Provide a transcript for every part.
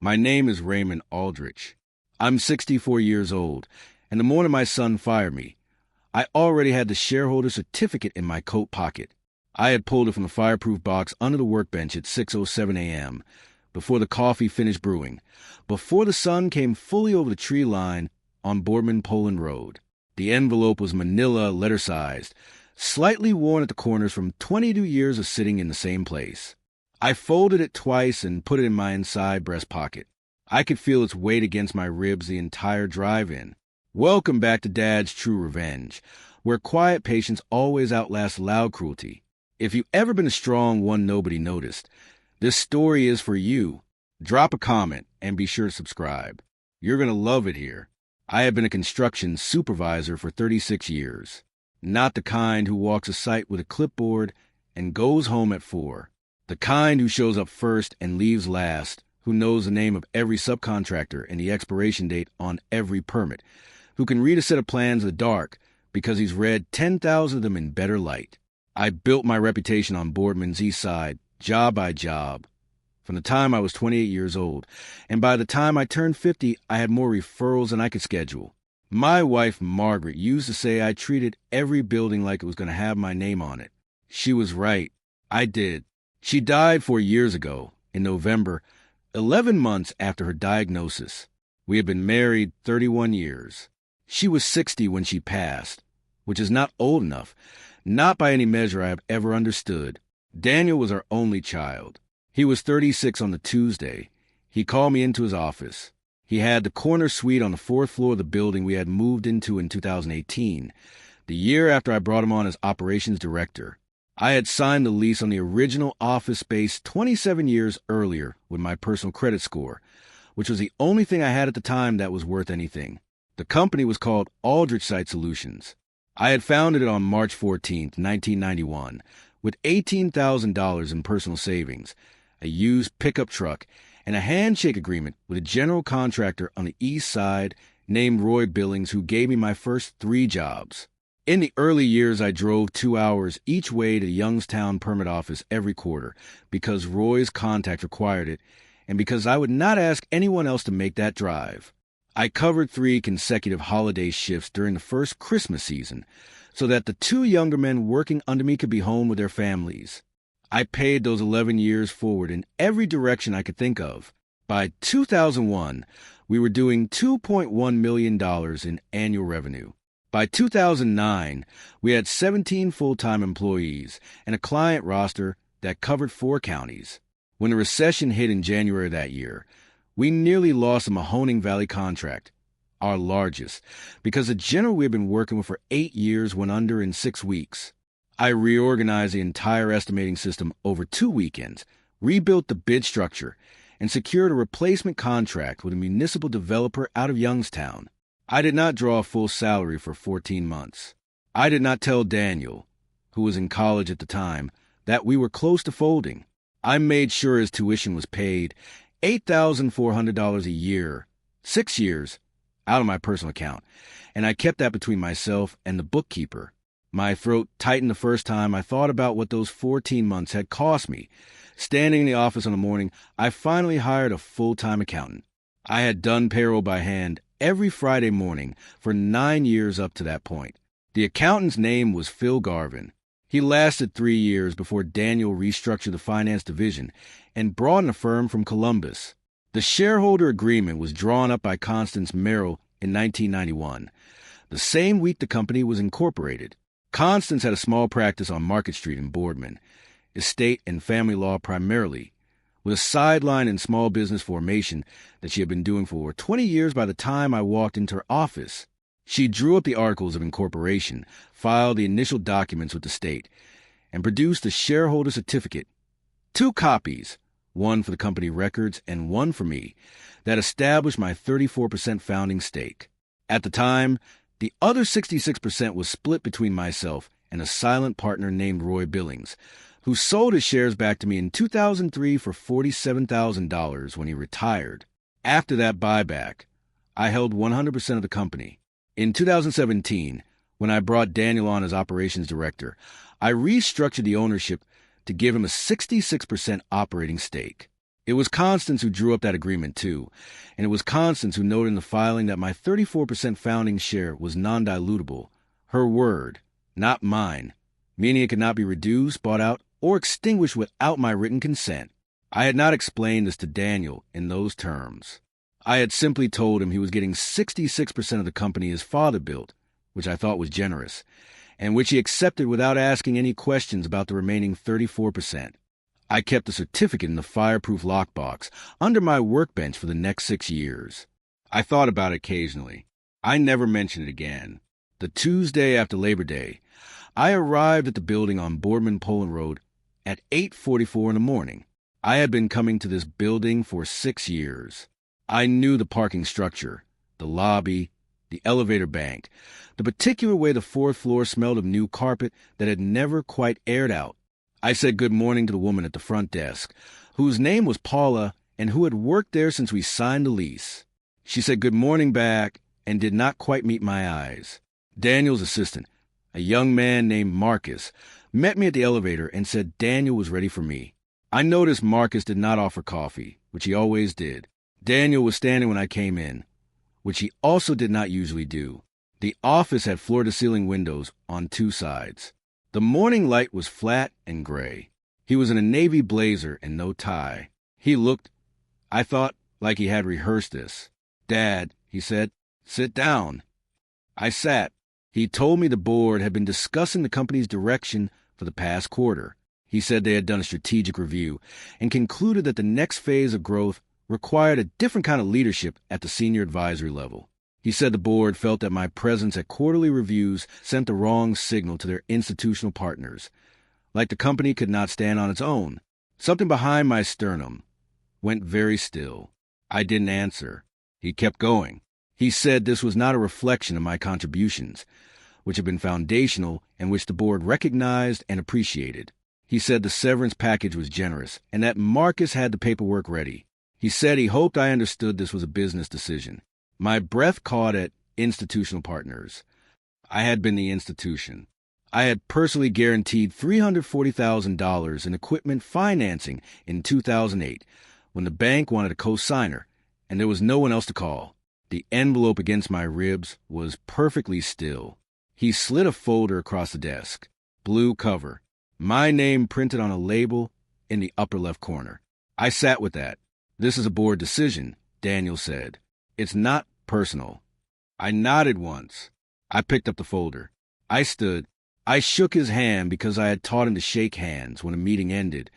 My name is Raymond Aldrich. I'm 64 years old, and the morning my son fired me, I already had the shareholder certificate in my coat pocket. I had pulled it from the fireproof box under the workbench at 6:07 a.m., before the coffee finished brewing, before the sun came fully over the tree line on Boardman Poland Road. The envelope was manila letter-sized, slightly worn at the corners from 22 years of sitting in the same place. I folded it twice and put it in my inside breast pocket. I could feel its weight against my ribs the entire drive-in. Welcome back to Dad's True Revenge, where quiet patience always outlasts loud cruelty. If you've ever been a strong one nobody noticed, this story is for you. Drop a comment and be sure to subscribe. You're going to love it here. I have been a construction supervisor for 36 years. Not the kind who walks a site with a clipboard and goes home at 4. The kind who shows up first and leaves last, who knows the name of every subcontractor and the expiration date on every permit, who can read a set of plans in the dark because he's read 10,000 of them in better light. I built my reputation on Boardman's East Side, job by job, from the time I was 28 years old, and by the time I turned 50, I had more referrals than I could schedule. My wife, Margaret, used to say I treated every building like it was going to have my name on it. She was right. I did. She died 4 years ago, in November, 11 months after her diagnosis. We had been married 31 years. She was 60 when she passed, which is not old enough, not by any measure I have ever understood. Daniel was our only child. He was 36 on the Tuesday. He called me into his office. He had the corner suite on the 4th floor of the building we had moved into in 2018, the year after I brought him on as operations director. I had signed the lease on the original office space 27 years earlier with my personal credit score, which was the only thing I had at the time that was worth anything. The company was called Aldrich Site Solutions. I had founded it on March 14, 1991, with $18,000 in personal savings, a used pickup truck, and a handshake agreement with a general contractor on the east side named Roy Billings, who gave me my first 3 jobs. In the early years, I drove 2 hours each way to the Youngstown permit office every quarter because Roy's contact required it and because I would not ask anyone else to make that drive. I covered 3 consecutive holiday shifts during the first Christmas season so that the 2 younger men working under me could be home with their families. I paid those 11 years forward in every direction I could think of. By 2001, we were doing $2.1 million in annual revenue. By 2009, we had 17 full-time employees and a client roster that covered 4 counties. When the recession hit in January of that year, we nearly lost the Mahoning Valley contract, our largest, because the general we had been working with for 8 years went under in 6 weeks. I reorganized the entire estimating system over 2 weekends, rebuilt the bid structure, and secured a replacement contract with a municipal developer out of Youngstown. I did not draw a full salary for 14 months. I did not tell Daniel, who was in college at the time, that we were close to folding. I made sure his tuition was paid, $8,400 a year, 6 years, out of my personal account, and I kept that between myself and the bookkeeper. My throat tightened the first time I thought about what those 14 months had cost me. Standing in the office in the morning, I finally hired a full-time accountant. I had done payroll by hand every Friday morning for 9 years up to that point. The accountant's name was Phil Garvin. He lasted 3 years before Daniel restructured the finance division and brought in a firm from Columbus. The shareholder agreement was drawn up by Constance Merrill in 1991, the same week the company was incorporated. Constance had a small practice on Market Street in Boardman, estate and family law primarily, with a sideline in small business formation that she had been doing for over 20 years by the time I walked into her office. She drew up the articles of incorporation, filed the initial documents with the state, and produced a shareholder certificate, 2 copies, one for the company records and one for me, that established my 34% founding stake. At the time, the other 66% was split between myself and a silent partner named Roy Billings, who sold his shares back to me in 2003 for $47,000 when he retired. After that buyback, I held 100% of the company. In 2017, when I brought Daniel on as operations director, I restructured the ownership to give him a 66% operating stake. It was Constance who drew up that agreement, too, and it was Constance who noted in the filing that my 34% founding share was non-dilutable, her word, not mine, meaning it could not be reduced, bought out, or extinguished without my written consent. I had not explained this to Daniel in those terms. I had simply told him he was getting 66% of the company his father built, which I thought was generous, and which he accepted without asking any questions about the remaining 34%. I kept the certificate in the fireproof lockbox under my workbench for the next 6 years. I thought about it occasionally. I never mentioned it again. The Tuesday after Labor Day, I arrived at the building on Boardman Poland Road at 8:44 in the morning. I had been coming to this building for 6 years. I knew the parking structure, the lobby, the elevator bank, the particular way the fourth floor smelled of new carpet that had never quite aired out. I said good morning to the woman at the front desk, whose name was Paula and who had worked there since we signed the lease. She said good morning back and did not quite meet my eyes. Daniel's assistant, a young man named Marcus, met me at the elevator and said Daniel was ready for me. I noticed Marcus did not offer coffee, which he always did. Daniel was standing when I came in, which he also did not usually do. The office had floor-to-ceiling windows on 2 sides. The morning light was flat and gray. He was in a navy blazer and no tie. He looked, I thought, like he had rehearsed this. "Dad," he said, "sit down." I sat. He told me the board had been discussing the company's direction for the past quarter. He said they had done a strategic review and concluded that the next phase of growth required a different kind of leadership at the senior advisory level. He said the board felt that my presence at quarterly reviews sent the wrong signal to their institutional partners, like the company could not stand on its own. Something behind my sternum went very still. I didn't answer. He kept going. He said this was not a reflection of my contributions, which had been foundational and which the board recognized and appreciated. He said the severance package was generous and that Marcus had the paperwork ready. He said he hoped I understood this was a business decision. My breath caught at institutional partners. I had been the institution. I had personally guaranteed $340,000 in equipment financing in 2008 when the bank wanted a co-signer, and there was no one else to call. The envelope against my ribs was perfectly still. He slid a folder across the desk. Blue cover. My name printed on a label in the upper left corner. I sat with that. "This is a board decision," Daniel said. "It's not personal." I nodded once. I picked up the folder. I stood. I shook his hand because I had taught him to shake hands when a meeting ended,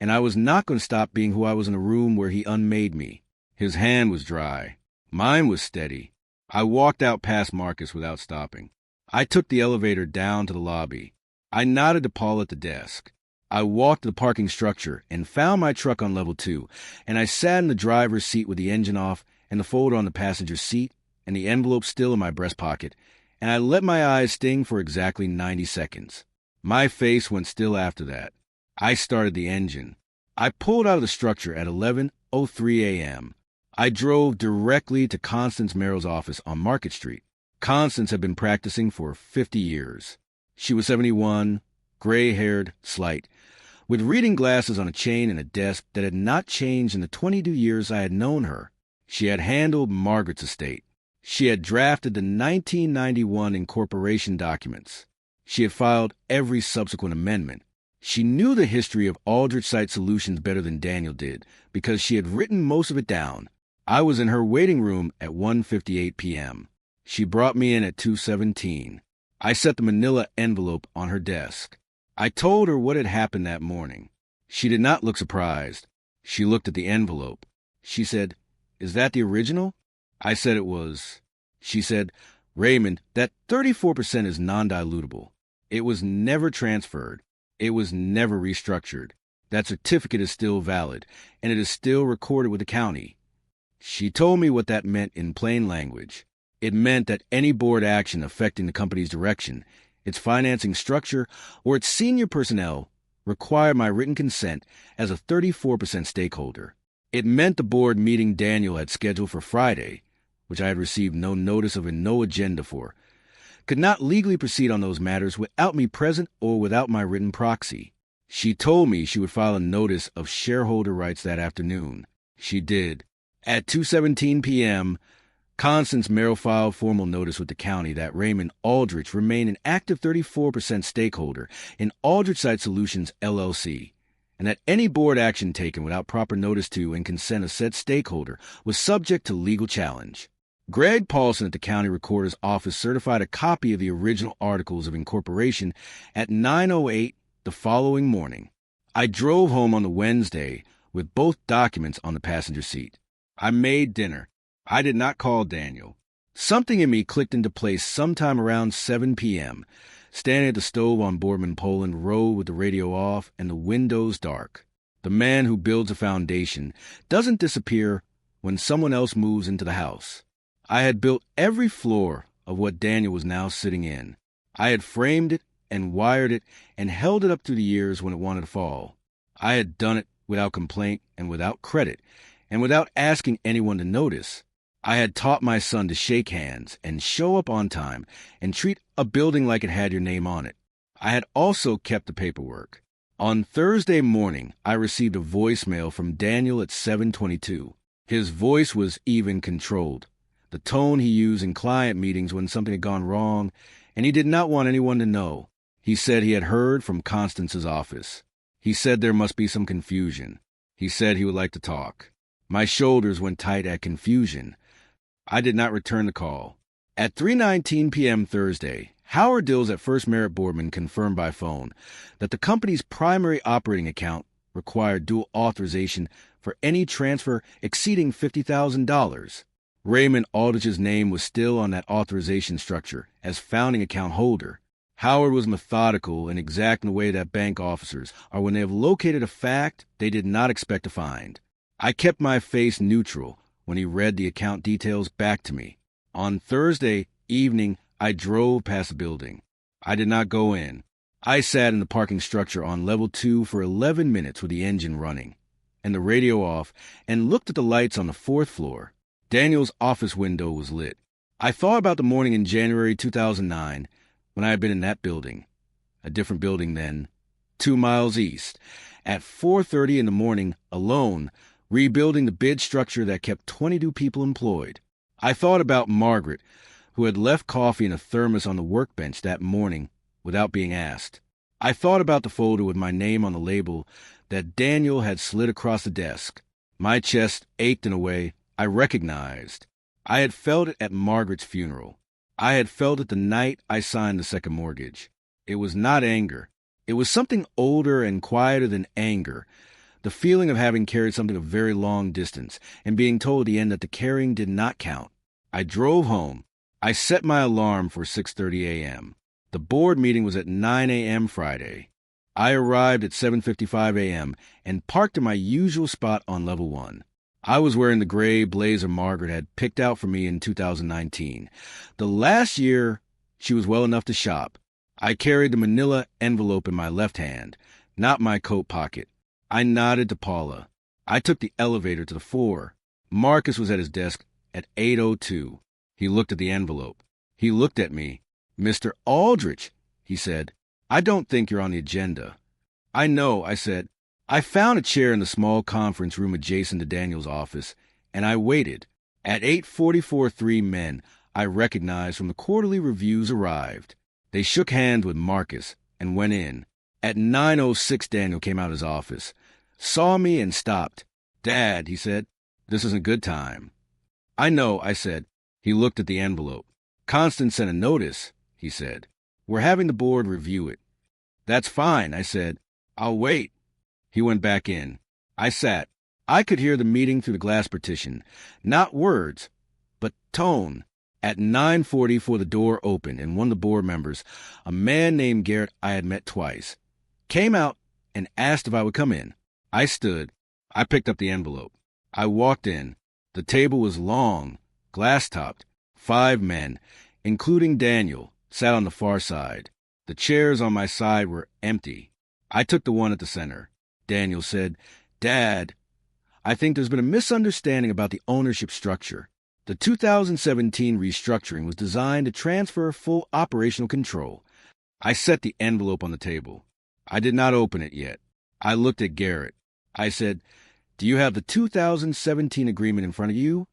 and I was not going to stop being who I was in a room where he unmade me. His hand was dry. Mine was steady. I walked out past Marcus without stopping. I took the elevator down to the lobby. I nodded to Paul at the desk. I walked to the parking structure and found my truck on level 2, and I sat in the driver's seat with the engine off and the folder on the passenger seat and the envelope still in my breast pocket, and I let my eyes sting for exactly 90 seconds. My face went still after that. I started the engine. I pulled out of the structure at 11:03 a.m. I drove directly to Constance Merrill's office on Market Street. Constance had been practicing for 50 years. She was 71, gray-haired, slight, with reading glasses on a chain and a desk that had not changed in the 22 years I had known her. She had handled Margaret's estate. She had drafted the 1991 incorporation documents. She had filed every subsequent amendment. She knew the history of Aldrich Site Solutions better than Daniel did because she had written most of it down. I was in her waiting room at 1:58 p.m. She brought me in at 2:17. I set the manila envelope on her desk. I told her what had happened that morning. She did not look surprised. She looked at the envelope. She said, "Is that the original?" I said it was. She said, "Raymond, that 34% is non-dilutable. It was never transferred. It was never restructured. That certificate is still valid, and it is still recorded with the county." She told me what that meant in plain language. It meant that any board action affecting the company's direction, its financing structure, or its senior personnel required my written consent as a 34% stakeholder. It meant the board meeting Daniel had scheduled for Friday, which I had received no notice of and no agenda for, could not legally proceed on those matters without me present or without my written proxy. She told me she would file a notice of shareholder rights that afternoon. She did. At 2:17 p.m., Constance Merrill filed formal notice with the county that Raymond Aldrich remained an active 34% stakeholder in Aldrich Site Solutions, LLC, and that any board action taken without proper notice to and consent of said stakeholder was subject to legal challenge. Greg Paulson at the county recorder's office certified a copy of the original articles of incorporation at 9:08 the following morning. I drove home on the Wednesday with both documents on the passenger seat. I made dinner. I did not call Daniel. Something in me clicked into place sometime around 7 p.m., standing at the stove on Boardman, Poland Road with the radio off and the windows dark. The man who builds a foundation doesn't disappear when someone else moves into the house. I had built every floor of what Daniel was now sitting in. I had framed it and wired it and held it up through the years when it wanted to fall. I had done it without complaint and without credit, and without asking anyone to notice. I had taught my son to shake hands and show up on time and treat a building like it had your name on it. I had also kept the paperwork. On Thursday morning, I received a voicemail from Daniel at 7:22. His voice was even controlled, the tone he used in client meetings when something had gone wrong, and he did not want anyone to know. He said he had heard from Constance's office. He said there must be some confusion. He said he would like to talk. My shoulders went tight at confusion. I did not return the call. At 3:19 p.m. Thursday, Howard Dills at First Merit Boardman confirmed by phone that the company's primary operating account required dual authorization for any transfer exceeding $50,000. Raymond Aldrich's name was still on that authorization structure as founding account holder. Howard was methodical and exact in the way that bank officers are when they have located a fact they did not expect to find. I kept my face neutral when he read the account details back to me. On Thursday evening, I drove past the building. I did not go in. I sat in the parking structure on level 2 for 11 minutes with the engine running and the radio off and looked at the lights on the 4th floor. Daniel's office window was lit. I thought about the morning in January 2009 when I had been in that building, a different building then, 2 miles east, at 4:30 in the morning, alone, rebuilding the bid structure that kept 22 people employed. I thought about Margaret, who had left coffee in a thermos on the workbench that morning without being asked. I thought about the folder with my name on the label that Daniel had slid across the desk. My chest ached in a way I recognized. I had felt it at Margaret's funeral. I had felt it the night I signed the second mortgage. It was not anger. It was something older and quieter than anger. The feeling of having carried something a very long distance and being told at the end that the carrying did not count. I drove home. I set my alarm for 6:30 a.m. The board meeting was at 9 a.m. Friday. I arrived at 7:55 a.m. and parked in my usual spot on level 1. I was wearing the gray blazer Margaret had picked out for me in 2019. The last year she was well enough to shop. I carried the manila envelope in my left hand, not my coat pocket. I nodded to Paula. I took the elevator to the 4. Marcus was at his desk at 8:02. He looked at the envelope. He looked at me. "Mr. Aldrich," he said, "I don't think you're on the agenda." "I know," I said. I found a chair in the small conference room adjacent to Daniel's office, and I waited. At 8:44, 3 men I recognized from the quarterly reviews arrived. They shook hands with Marcus and went in. At 9:06, Daniel came out of his office, saw me, and stopped. "Dad," he said, "this isn't a good time." "I know," I said. He looked at the envelope. "Constance sent a notice," he said. "We're having the board review it." "That's fine," I said. "I'll wait." He went back in. I sat. I could hear the meeting through the glass partition. Not words, but tone. At 9:44, the door opened, and one of the board members, a man named Garrett I had met twice, came out and asked if I would come in. I stood. I picked up the envelope. I walked in. The table was long, glass-topped. 5 men, including Daniel, sat on the far side. The chairs on my side were empty. I took the one at the center. Daniel said, "Dad, I think there's been a misunderstanding about the ownership structure. The 2017 restructuring was designed to transfer full operational control." I set the envelope on the table. I did not open it yet. I looked at Garrett. I said, "Do you have the 2017 agreement in front of you?"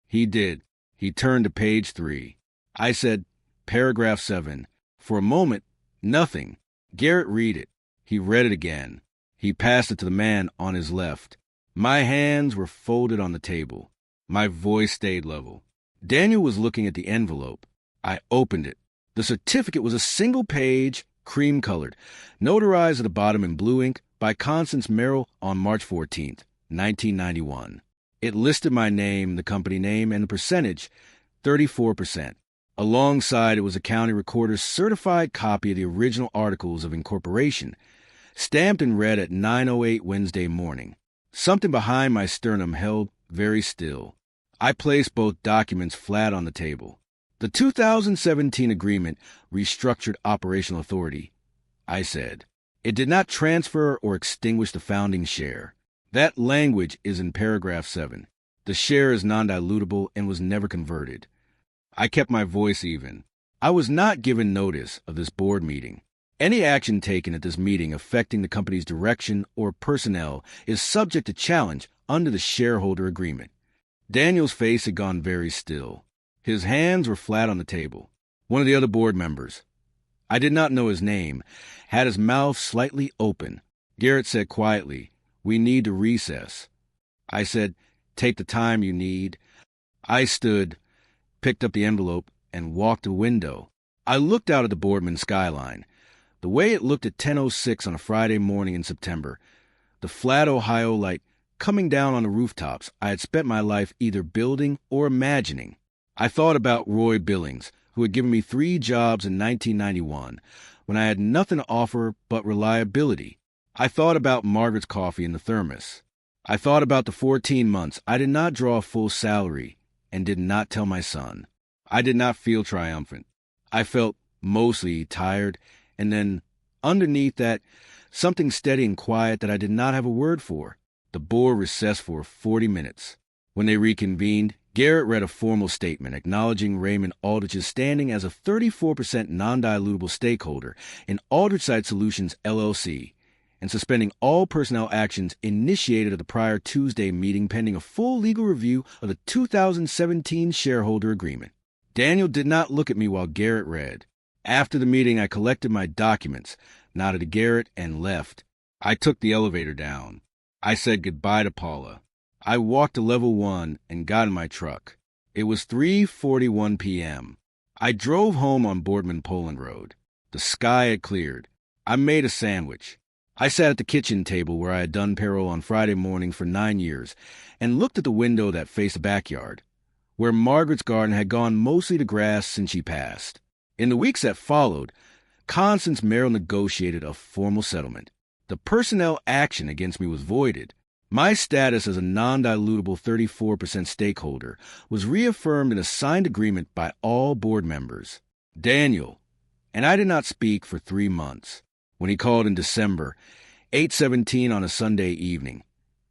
He did. He turned to page 3. I said, "Paragraph 7. For a moment, nothing. Garrett, read it." He read it again. He passed it to the man on his left. My hands were folded on the table. My voice stayed level. Daniel was looking at the envelope. I opened it. The certificate was a single page, cream-colored, notarized at the bottom in blue ink by Constance Merrill on March 14th, 1991. It listed my name, the company name, and the percentage, 34%. Alongside it was a county recorder's certified copy of the original articles of incorporation, stamped and read at 9:08 Wednesday morning. Something behind my sternum held very still. I placed both documents flat on the table. The 2017 agreement restructured operational authority, I said. It did not transfer or extinguish the founding share. That language is in paragraph 7. The share is non-dilutable and was never converted. I kept my voice even. I was not given notice of this board meeting. Any action taken at this meeting affecting the company's direction or personnel is subject to challenge under the shareholder agreement. Daniel's face had gone very still. His hands were flat on the table. One of the other board members, I did not know his name, had his mouth slightly open. Garrett said quietly, "We need to recess." I said, "Take the time you need." I stood, picked up the envelope, and walked to the window. I looked out at the Boardman skyline. The way it looked at 10:06 on a Friday morning in September, the flat Ohio light coming down on the rooftops I had spent my life either building or imagining. I thought about Roy Billings, who had given me 3 jobs in 1991, when I had nothing to offer but reliability. I thought about Margaret's coffee in the thermos. I thought about the 14 months I did not draw a full salary and did not tell my son. I did not feel triumphant. I felt mostly tired, and then, underneath that, something steady and quiet that I did not have a word for. The board recessed for 40 minutes. When they reconvened, Garrett read a formal statement acknowledging Raymond Aldrich's standing as a 34% non-dilutable stakeholder in Aldrich Site Solutions, LLC, and suspending all personnel actions initiated at the prior Tuesday meeting pending a full legal review of the 2017 shareholder agreement. Daniel did not look at me while Garrett read. After the meeting, I collected my documents, nodded to Garrett, and left. I took the elevator down. I said goodbye to Paula. I walked to level 1 and got in my truck. It was 3:41 p.m. I drove home on Boardman Poland Road. The sky had cleared. I made a sandwich. I sat at the kitchen table where I had done payroll on Friday mornings for 9 years and looked at the window that faced the backyard, where Margaret's garden had gone mostly to grass since she passed. In the weeks that followed, Constance Merrill negotiated a formal settlement. The personnel action against me was voided. My status as a non-dilutable 34% stakeholder was reaffirmed in a signed agreement by all board members. Daniel, and I did not speak for 3 months. When he called in December, 8:17 on a Sunday evening,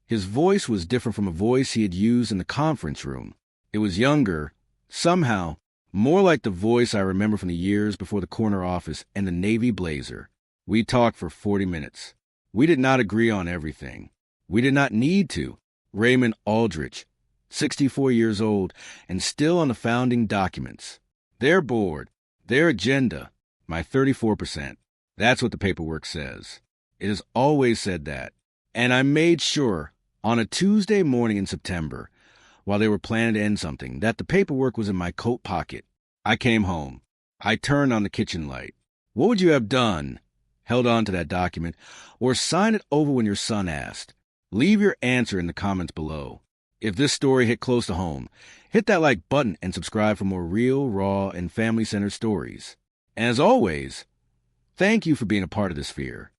his voice was different from a voice he had used in the conference room. It was younger, somehow, more like the voice I remember from the years before the corner office and the navy blazer. We talked for 40 minutes. We did not agree on everything. We did not need to. Raymond Aldrich, 64 years old, and still on the founding documents. Their board, their agenda, my 34%. That's what the paperwork says. It has always said that. And I made sure, on a Tuesday morning in September, while they were planning to end something, that the paperwork was in my coat pocket. I came home. I turned on the kitchen light. What would you have done? Held on to that document, or sign it over when your son asked? Leave your answer in the comments below. If this story hit close to home, hit that like button and subscribe for more real, raw, and family-centered stories. And as always, thank you for being a part of this sphere.